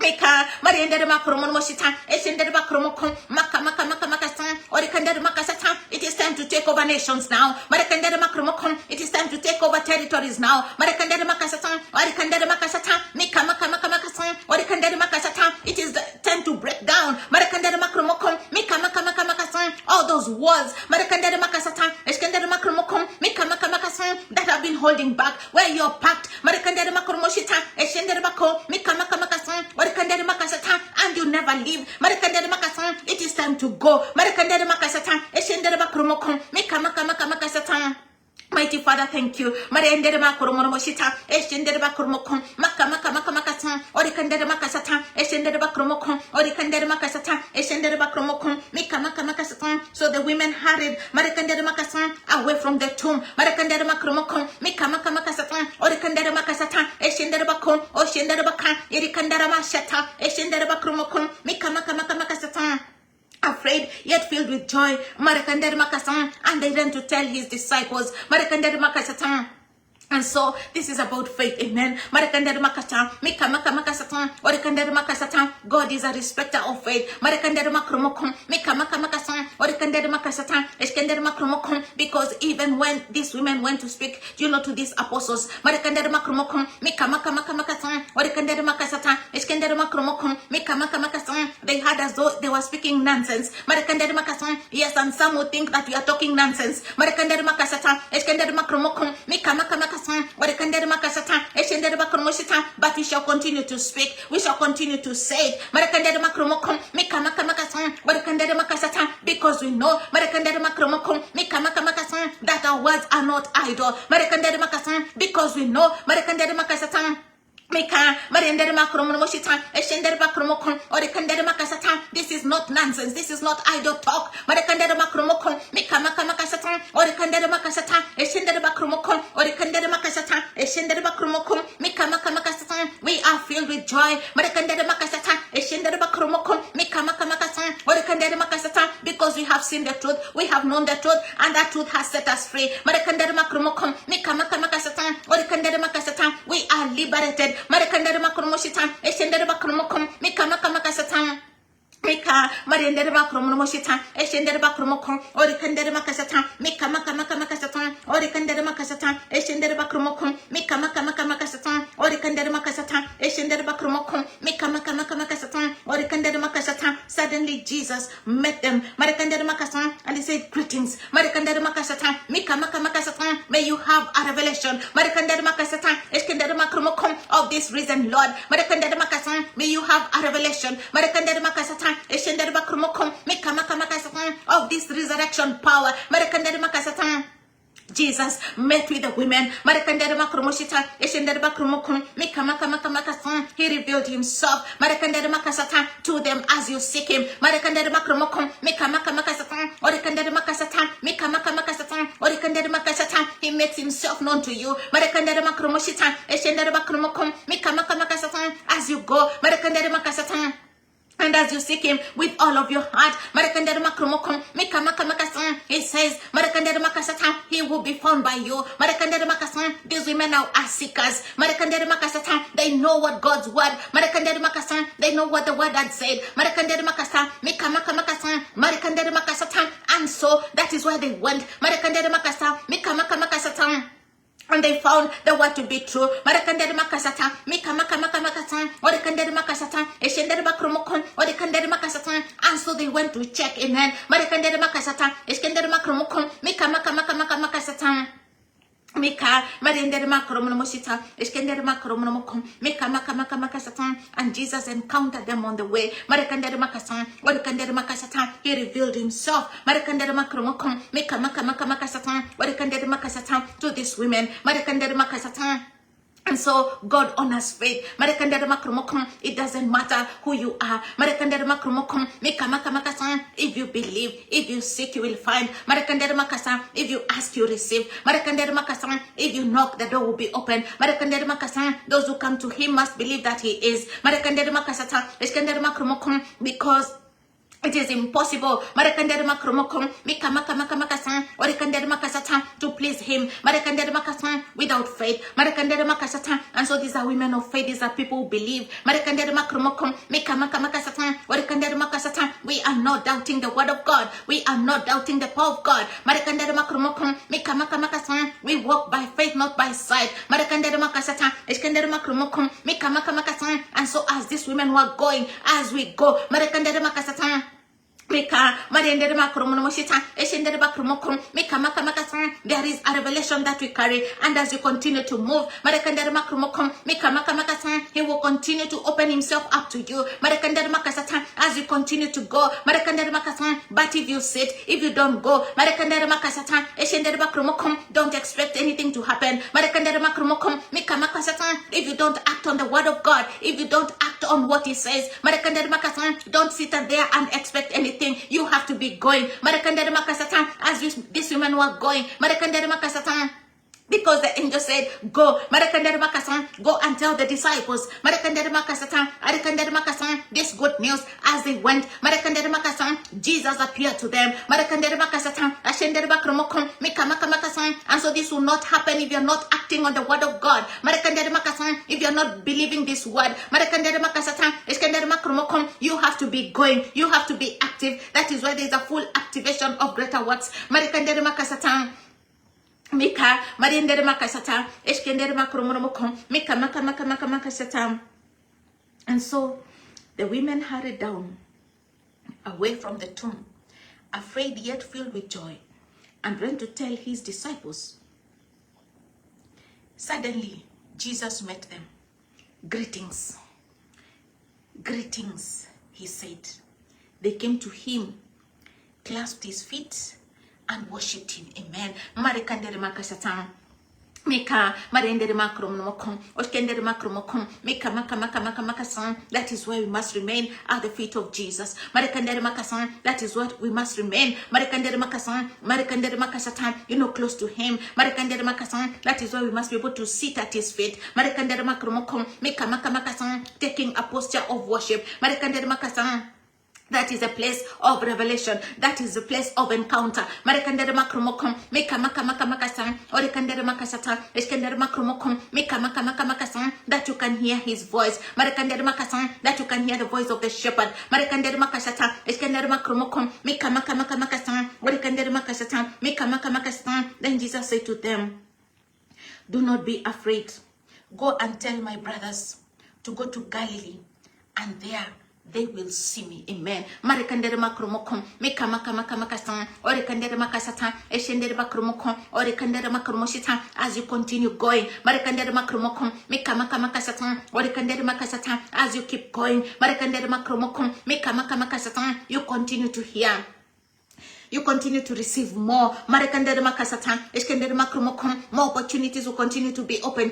A: It is time to take over nations now. It is time to take over territories now. It is time to break down all those walls that have been holding back where you're packed. And you never leave. It is time to go. Mighty Father, thank you. So the women hurried away from the tomb. Afraid yet filled with joy, and they ran to tell his disciples. And so this is about faith, amen. God is a respecter of faith. Because even when these women went to speak, to these apostles, they had as though they were speaking nonsense. Yes, and some would think that we are talking nonsense. But we shall continue to speak. We shall continue to say it. Because we know that our words are not idle. Because we know this is not nonsense. This is not idle talk. We are filled with joy. Because we have seen the truth, we have known the truth, and that truth has set us free. We are liberated. Suddenly Jesus met them and he said, greetings. May you have a revelation of this risen Lord. May you have a revelation of this resurrection power. Jesus met with the women. He revealed himself to them as you seek him. He makes himself known to you. As you go. And And as you seek him with all of your heart, he says, he will be found by you. These women now are seekers. They know what God's word. They know what the word had said. And so that is why they went. And they found the word to be true. And so they went to check in. And Jesus encountered them on the way. He revealed himself to these women. And so God honors faith. It doesn't matter who you are. If you believe, if you seek, you will find. If you ask, you receive. If you knock, the door will be open. Those who come to him must believe that he is. Because it is impossible to please him without faith. And so these are women of faith. These are people who believe. We are not doubting the word of God. We are not doubting the power of God. We walk by faith, not by sight. And so as these women were going, as we go, there is a revelation that we carry, and as you continue to move, he will continue to open himself up to you as you continue to go. But if you sit, if you don't go, don't expect anything to happen. If you don't act on the word of God, if you don't act on what he says, don't sit there and expect anything. You have to be going. As these women were going, because the angel said, go. Go and tell the disciples this good news. As they went, Jesus appeared to them. And so this will not happen if you're not acting on the word of God. If you're not believing this word, you have to be going. You have to be active. That is why there is a full activation of greater works. And so the women hurried down away from the tomb, afraid yet filled with joy, and ran to tell his disciples. Suddenly Jesus met them. Greetings, greetings, he said. They came to him, clasped his feet, and worshipped him. Amen. That is why we must remain at the feet of Jesus. That is what we must remain. Close to him. That is why we must be able to sit at his feet. Taking a posture of worship. That is a place of revelation. That is a place of encounter. That you can hear his voice. That you can hear the voice of the shepherd. Then Jesus said to them, do not be afraid. Go and tell my brothers to go to Galilee, and there they will see me. Amen. As you continue going, as you keep going, you continue to hear. You continue to receive more. More opportunities will continue to be open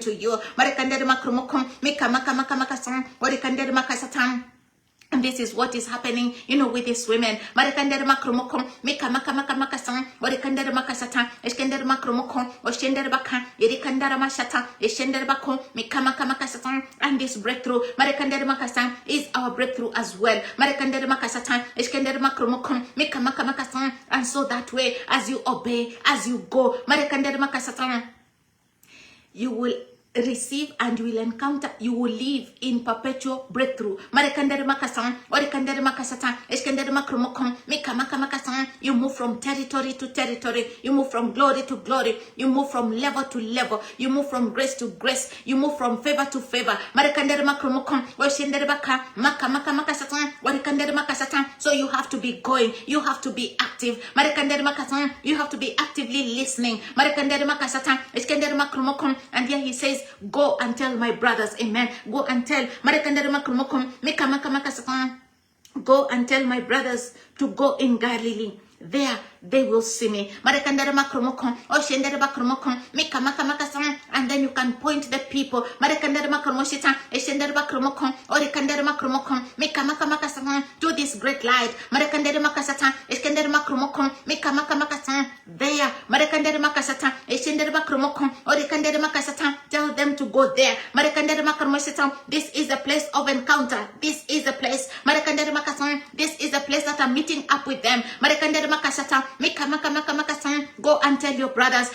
A: And this is what is happening, with these women. Marekandere makromokom, mika maka maka maka sang, orikandere makasata, eskendere makromokom, oshendere baka, irikandara mashata, eshendere bako, mika maka makasata. And this breakthrough, Marekandere makasang, is our breakthrough as well. Marekandere makasata, eskendere makromokom, mika maka makasang. And so that way, as you obey, as you go, Marekandere makasata, you will receive and you will encounter, you will live in perpetual breakthrough. Marekandere makasang, orikandere makasata, eskendere makromokom, mika maka makasang. You move from territory to territory. You move from glory to glory. You move from level to level. You move from grace to grace. You move from favor to favor. Marekandere makromokom, oshendere baka, maka maka makasata, orikandere makasata. So you have to be going. You have to be active. Marekandere makasang, you have to be actively listening. Marekandere makasata, eskendere makromokom. And here he says, go and tell my brothers, amen. Go and tell. Go and tell my brothers to go in Galilee. There they will see me. And then you can point the people to this great light. There, tell them to go there. This is a place of encounter. This is a place. This is a place that I'm meeting up with them. Go and tell your brothers.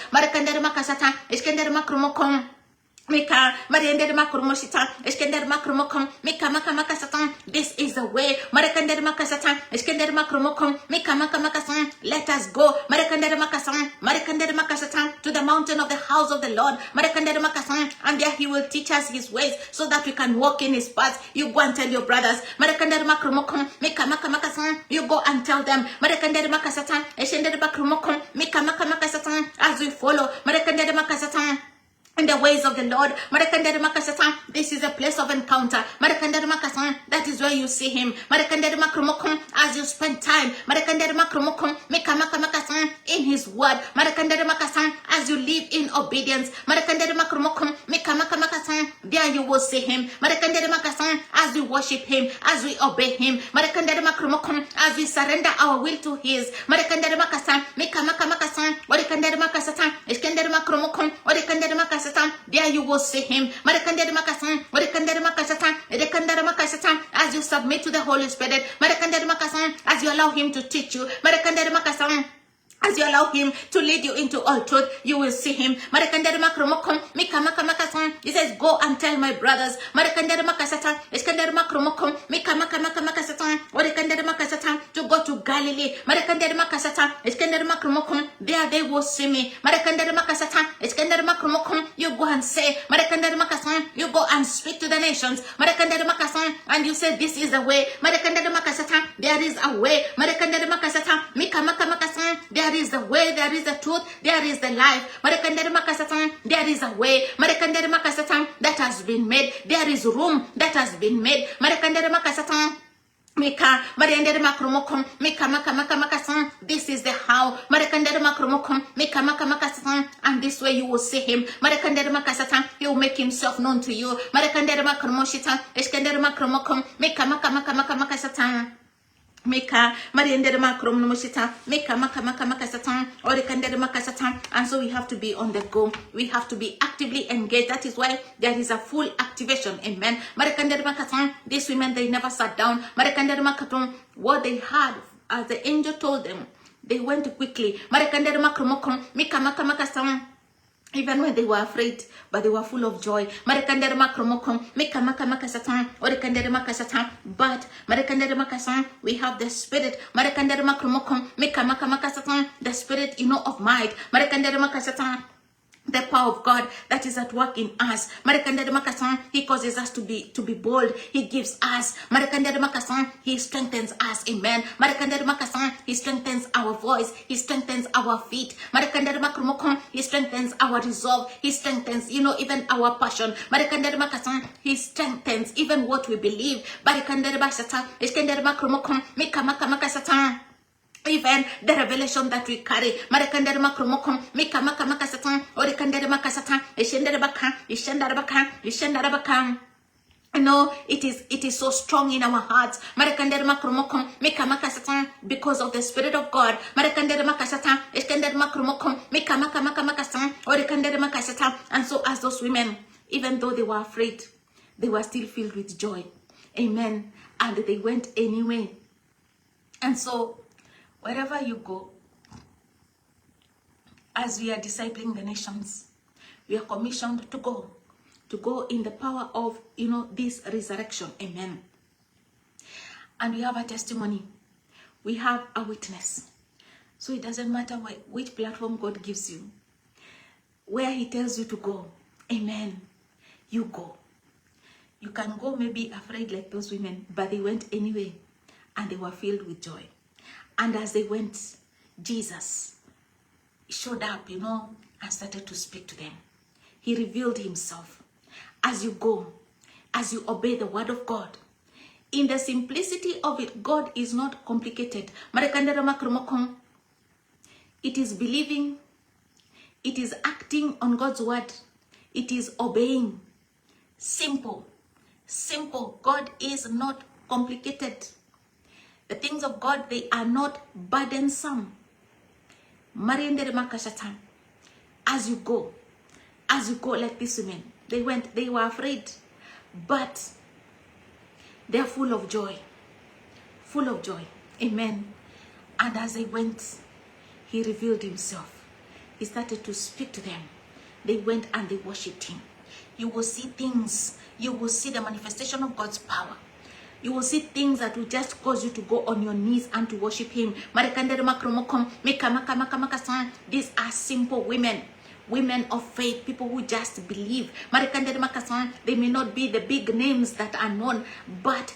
A: Mika, Mariandere Makromoshita, Eskender Makromokom, Mika Makamakasatan. This is the way. Marakandere Makasatan, Eskender Makromokom, Mika Makamakasatan. Let us go. Marakandere Makasatan, Marakandere Makasatan, to the mountain of the house of the Lord. Marakandere Makasatan, and there he will teach us his ways so that we can walk in his paths. You go and tell your brothers. Marakandere Makromokom, Mika Makamakasatan. You go and tell them. Marakandere Makasatan, Eskender Makromokom, Mika Makamakasatan. As we follow, Marakandere Makasatan, in the ways of the Lord. This is a place of encounter. That is where you see him. As you spend time in his word. As you live in obedience. There you will see him. As we worship him. As we obey him. As we surrender our will to his. There you will see him. As you submit to the Holy Spirit, as you allow him to teach you, as you allow him to lead you into all truth, you will see him. He says, go and tell my brothers to go to Galilee. There they will see me. You go and say, you go and speak to the nations. And you say, this is the way. There is a way. There is the way, there is the truth, there is the life. There is a way that has been made. There is room that has been made. This is the how. And this way you will see him. He will make himself known to you. Meka Mariandere Makrom Nomoshita, Meka Makamakasatan, or Kandere Makasatan. And so we have to be on the go. We have to be actively engaged. That is why there is a full activation. Amen. Marakandere Makatan, these women, they never sat down. Marakandere Makaton, what they had, as the angel told them, they went quickly. Marakandere Makromokom, Meka Makamakasatan. Even when they were afraid, but they were full of joy. But we have the spirit. The spirit, of might. The power of God that is at work in us. He causes us to be bold. He gives us. He strengthens us. Amen. He strengthens our voice. He strengthens our feet. He strengthens our resolve. He strengthens, even our passion. He strengthens even what we believe. Even the revelation that we carry. No, it is so strong in our hearts. Because of the Spirit of God. And so as those women, even though they were afraid, they were still filled with joy. Amen. And they went anyway. And so wherever you go, as we are discipling the nations, we are commissioned to go in the power of, this resurrection. Amen. And we have a testimony. We have a witness. So it doesn't matter which platform God gives you, where he tells you to go. Amen. You go. You can go maybe afraid like those women, but they went anyway, and they were filled with joy. And as they went, Jesus showed up, and started to speak to them. He revealed himself. As you go, as you obey the word of God, in the simplicity of it, God is not complicated. It is believing, it is acting on God's word, it is obeying. Simple. God is not complicated. The things of God, they are not burdensome. As you go like these women, they were afraid, but they are full of joy. Amen. And as they went, he revealed himself. He started to speak to them. They went and they worshipped him. You will see things. You will see the manifestation of God's power. You will see things that will just cause you to go on your knees and to worship him. These are simple women of faith, people who just believe. They may not be the big names that are known, but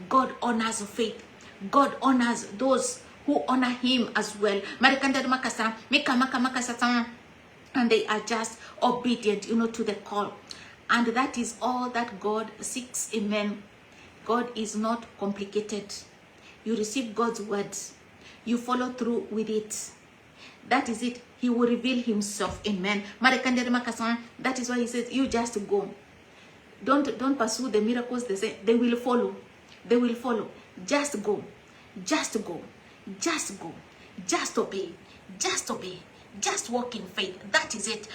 A: God honors faith. God honors those who honor him as well. And they are just obedient, to the call. And that is all that God seeks. Amen. God is not complicated. You receive God's words. You follow through with it. That is it. He will reveal himself. Amen. That is why he says, you just go. Don't pursue the miracles. They will follow. They will follow. Just go. Just go. Just go. Just obey. Just obey. Just walk in faith. That is it.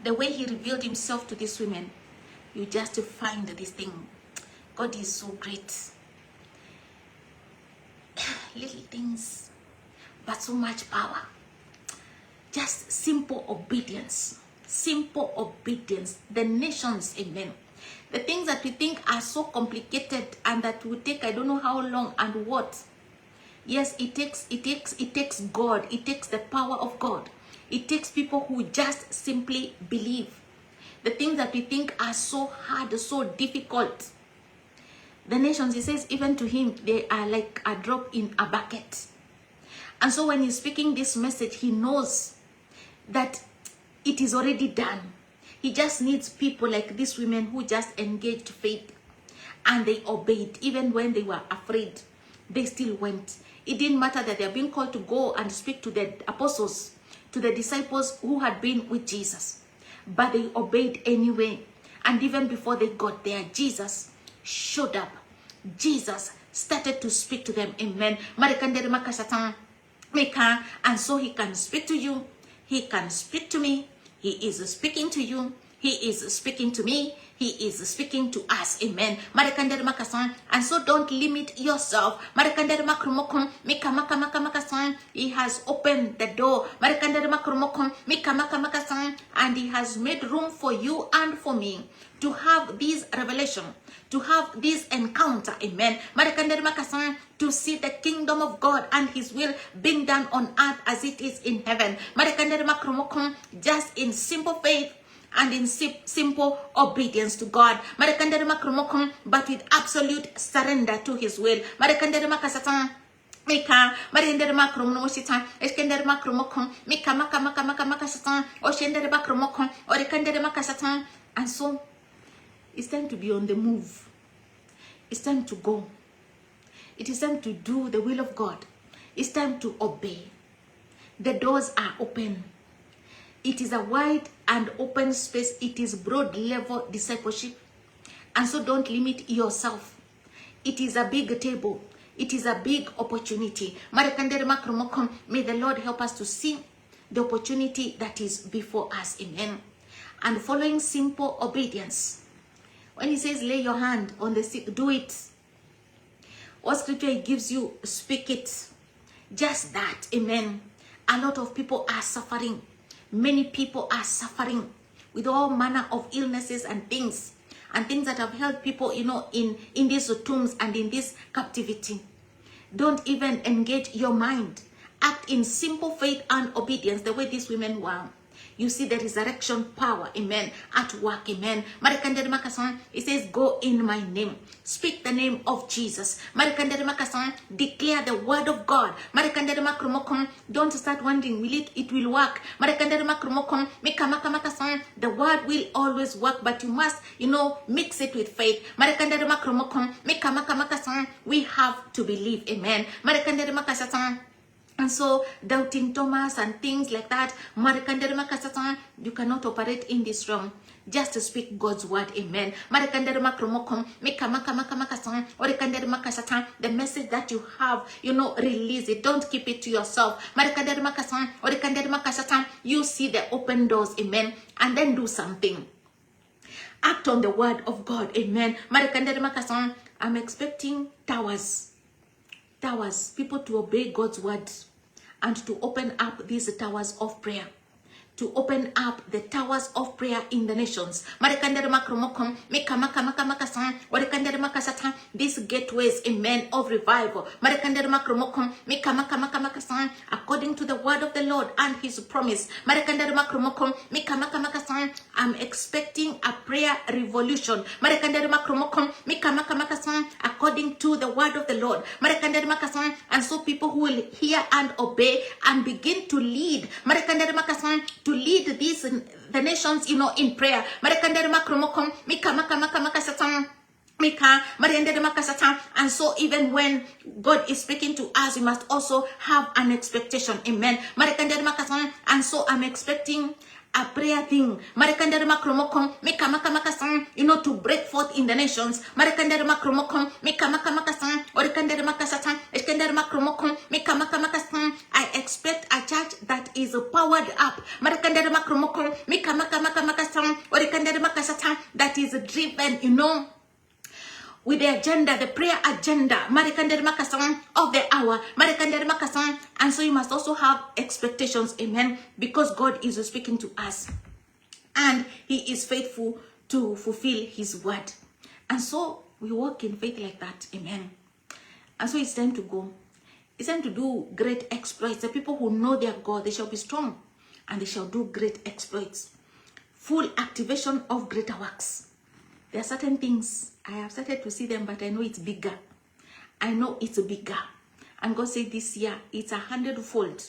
A: The way he revealed himself to these women, you just find this thing. God is so great. Little things, but so much power. Just simple obedience. Simple obedience. The nations, amen. The things that we think are so complicated and that will take I don't know how long and what. Yes, it takes God. It takes the power of God. It takes people who just simply believe. The things that we think are so hard, so difficult. The nations, he says, even to him, they are like a drop in a bucket. And so when he's speaking this message, he knows that it is already done. He just needs people like these women who just engaged faith. And they obeyed. Even when they were afraid, they still went. It didn't matter that they are being called to go and speak to the apostles, to the disciples who had been with Jesus. But they obeyed anyway. And even before they got there, Jesus showed up. Jesus started to speak to them. Amen. And so he can speak to you. He can speak to me. He is speaking to you. He is speaking to me. He is speaking to us. Amen. And so don't limit yourself. He has opened the door. And he has made room for you and for me to have this revelation, to have this encounter. Amen. To see the kingdom of God and his will being done on earth as it is in heaven. Just in simple faith and in simple obedience to God, but with absolute surrender to his will. And so it's time to be on the move. It's time to go. It is time to do the will of God. It's time to obey. The doors are open. It is a wide and open space. It is broad level discipleship. And so don't limit yourself. It is a big table. It is a big opportunity. May the Lord help us to see the opportunity that is before us. Amen. And following simple obedience. When he says lay your hand on the sick, do it. What scripture he gives you, speak it. Just that. Amen. A lot of people are suffering. Many people are suffering with all manner of illnesses and things that have held people, in these tombs and in this captivity. Don't even engage your mind. Act in simple faith and obedience the way these women were. You see the resurrection power, amen, at work, amen. It says, go in my name. Speak the name of Jesus. Declare the word of God. Don't start wondering, it will work. The word will always work, but you must, mix it with faith. We have to believe, amen. And so, doubting Thomas and things like that, you cannot operate in this realm. Just to speak God's word, amen. The message that you have, release it. Don't keep it to yourself. You see the open doors, amen. And then do something. Act on the word of God, amen. I'm expecting towers, people to obey God's word and to open up these towers of prayer, to open up the towers of prayer in the nations. These gateways, amen, of revival. According to the word of the Lord and his promise. I'm expecting a prayer revolution. According to the word of the Lord. And so people who will hear and obey and begin to lead. To lead these the nations, in prayer. And so even when God is speaking to us, we must also have an expectation. Amen. And so I'm expecting a prayer thing, to break forth in the nations. I expect a church that is powered up, that is driven, with the agenda, the prayer agenda, of the hour. And so you must also have expectations, amen, because God is speaking to us. And he is faithful to fulfill his word. And so we walk in faith like that, amen. And so it's time to go. It's time to do great exploits. The people who know their God, they shall be strong and they shall do great exploits. Full activation of greater works. There are certain things, I have started to see them, but I know it's bigger. I know it's bigger. And God said this year, it's 100-fold.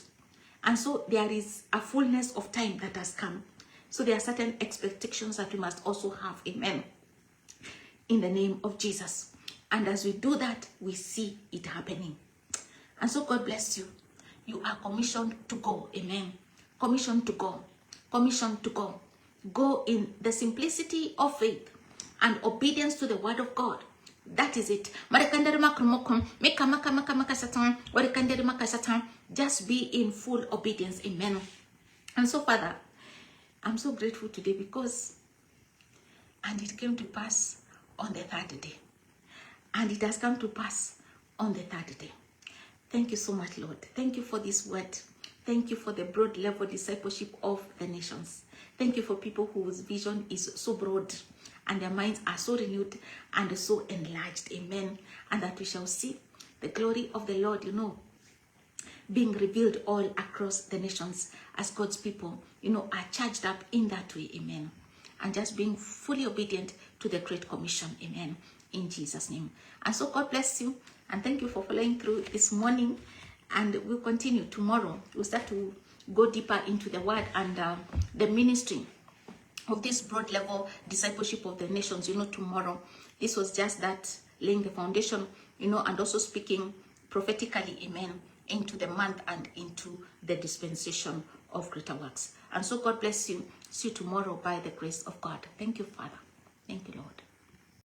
A: And so there is a fullness of time that has come. So there are certain expectations that we must also have, amen, in the name of Jesus. And as we do that, we see it happening. And so God bless you. You are commissioned to go, amen. Commissioned to go. Commissioned to go. Go in the simplicity of faith and obedience to the word of God. That is it. Just be in full obedience. Amen. And so, Father, I'm so grateful today because, and it came to pass on the third day. And it has come to pass on the third day. Thank you so much, Lord. Thank you for this word. Thank you for the broad level discipleship of the nations. Thank you for people whose vision is so broad and their minds are so renewed and so enlarged. Amen. And that we shall see the glory of the Lord, being revealed all across the nations as God's people, are charged up in that way. Amen. And just being fully obedient to the Great Commission. Amen. In Jesus' name. And so God bless you. And thank you for following through this morning. And we'll continue tomorrow. We'll start to go deeper into the word and the ministry of this broad level discipleship of the nations, tomorrow. This was just that, laying the foundation, and also speaking prophetically, amen, into the month and into the dispensation of greater works. And so God bless you. See you tomorrow by the grace of God. Thank you, Father. Thank you, Lord.